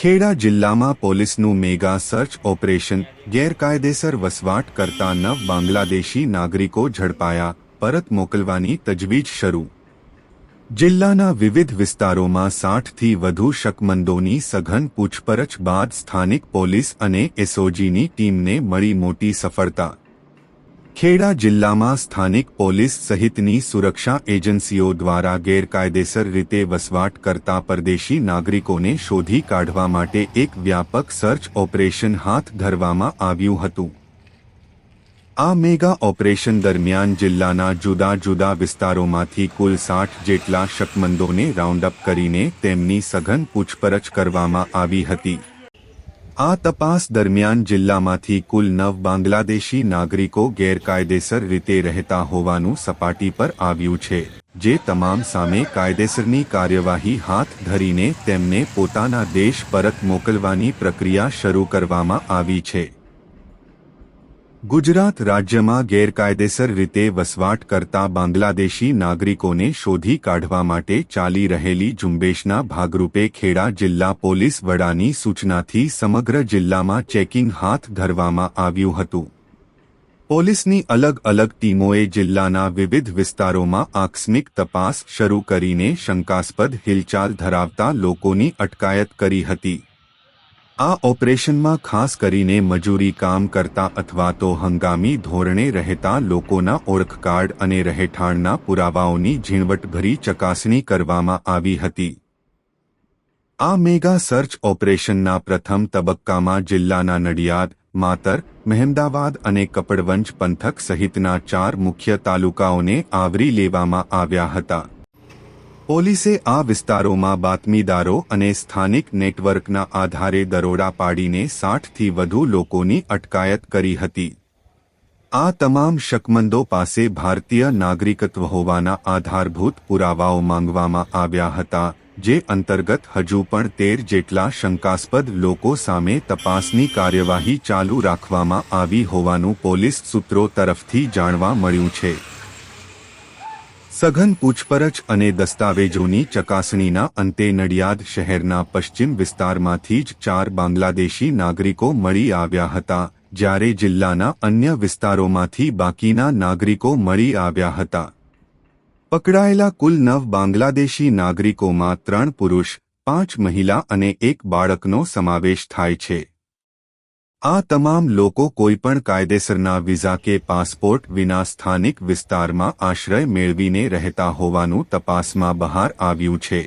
ખેડા જિલ્લામાં પોલીસનું mega search operation, ગેરકાયદેસર વસવાટ કરતા 9 બાંગ્લાદેશી નાગરિકો ઝડપાયા, પરત મોકલવાની તજવીજ શરૂ. જિલ્લાના વિવિધ વિસ્તારોમાં 60થી વધુ શકમંદોની સઘન પૂછપરછ બાદ સ્થાનિક પોલીસ અને એસઓજીની ટીમને મળી મોટી સફળતા. ખેડા જિલ્લામાં સ્થાનિક પોલીસ સહિતની સુરક્ષા એજન્સીઓ દ્વારા ગેરકાયદેસર રીતે વસવાટ કરતા પરદેશી નાગરિકોને શોધી કાઢવા માટે એક વ્યાપક સર્ચ ઓપરેશન હાથ ધરવામાં આવ્યું હતું. આ મેગા ઓપરેશન દરમિયાન જિલ્લાના જુદા જુદા વિસ્તારોમાંથી કુલ 60 જેટલા શકમંદોને રાઉન્ડઅપ કરીને તેમની સઘન પૂછપરછ કરવામાં આવી હતી. આ તપાસ દરમિયાન જિલ્લામાંથી કુલ 9 બાંગ્લાદેશી નાગરિકો ગેરકાયદેસર રીતે રહેતા હોવાનું સપાટી પર આવ્યું છે, જે તમામ સામે કાયદેસરની કાર્યવાહી હાથ ધરીને તેમને પોતાના દેશ પરત મોકલવાની પ્રક્રિયા શરૂ કરવામાં આવી છે. ગુજરાત રાજ્યમાં ગેરકાયદેસર રીતે વસવાટ કરતા બાંગ્લાદેશી નાગરિકોને શોધી કાઢવા માટે ચાલી રહેલી ઝુંબેશના ભાગરૂપે ખેડા જિલ્લા પોલીસ વડાની સૂચનાથી સમગ્ર જિલ્લામાં ચેકિંગ હાથ ધરવામાં આવ્યું હતું. પોલીસની અલગ અલગ ટીમોએ જિલ્લાના વિવિધ વિસ્તારોમાં આકસ્મિક તપાસ શરૂ કરીને શંકાસ્પદ હિલચાલ ધરાવતા લોકોની અટકાયત કરી હતી. આ ઓપરેશનમાં ખાસ કરીને મજૂરી કામ કરતા અથવા તો હંગામી ધોરણે રહેતા લોકોના ઓળખકાર્ડ અને રહેઠાણના પુરાવાઓની ઝીણવટભરી ચકાસણી કરવામાં આવી હતી. આ મેગા સર્ચ ઓપરેશનના પ્રથમ તબક્કામાં જિલ્લાના નડિયાદ, માતર, મહેમદાવાદ અને કપડવંજ પંથક સહિતના 4 મુખ્ય તાલુકાઓને આવરી લેવામાં આવ્યા હતા. પોલીસે આ વિસ્તારોમાં બાતમીદારો અને સ્થાનિક નેટવર્કના આધારે દરોડા પાડીને 60થી વધુ લોકોની અટકાયત કરી હતી. આ તમામ શકમંદો પાસે ભારતીય નાગરિકત્વ હોવાના આધારભૂત પુરાવાઓ માંગવામાં આવ્યા હતા, જે અંતર્ગત હજુ પણ 13 જેટલા શંકાસ્પદ લોકો સામે તપાસની કાર્યવાહી ચાલુ રાખવામાં આવી હોવાનું પોલીસ સૂત્રો તરફથી જાણવા મળ્યું છે. સઘન પૂછપરછ અને દસ્તાવેજોની ચકાસણીના અંતે નડિયાદ શહેરના પશ્ચિમ વિસ્તારમાંથી જ 4 બાંગ્લાદેશી નાગરિકો મળી આવ્યા હતા, જ્યારે જિલ્લાના અન્ય વિસ્તારોમાંથી બાકીના નાગરિકો મળી આવ્યા હતા. પકડાયેલા કુલ 9 બાંગ્લાદેશી નાગરિકોમાં 3 પુરુષ, 5 મહિલા અને 1 બાળકનો સમાવેશ થાય છે. આ તમામ લોકો કોઈપણ કાયદેસરના વિઝા કે પાસપોર્ટ વિના સ્થાનિક વિસ્તારમાં આશ્રય મેળવીને રહેતા હોવાનું તપાસમાં બહાર આવ્યું છે.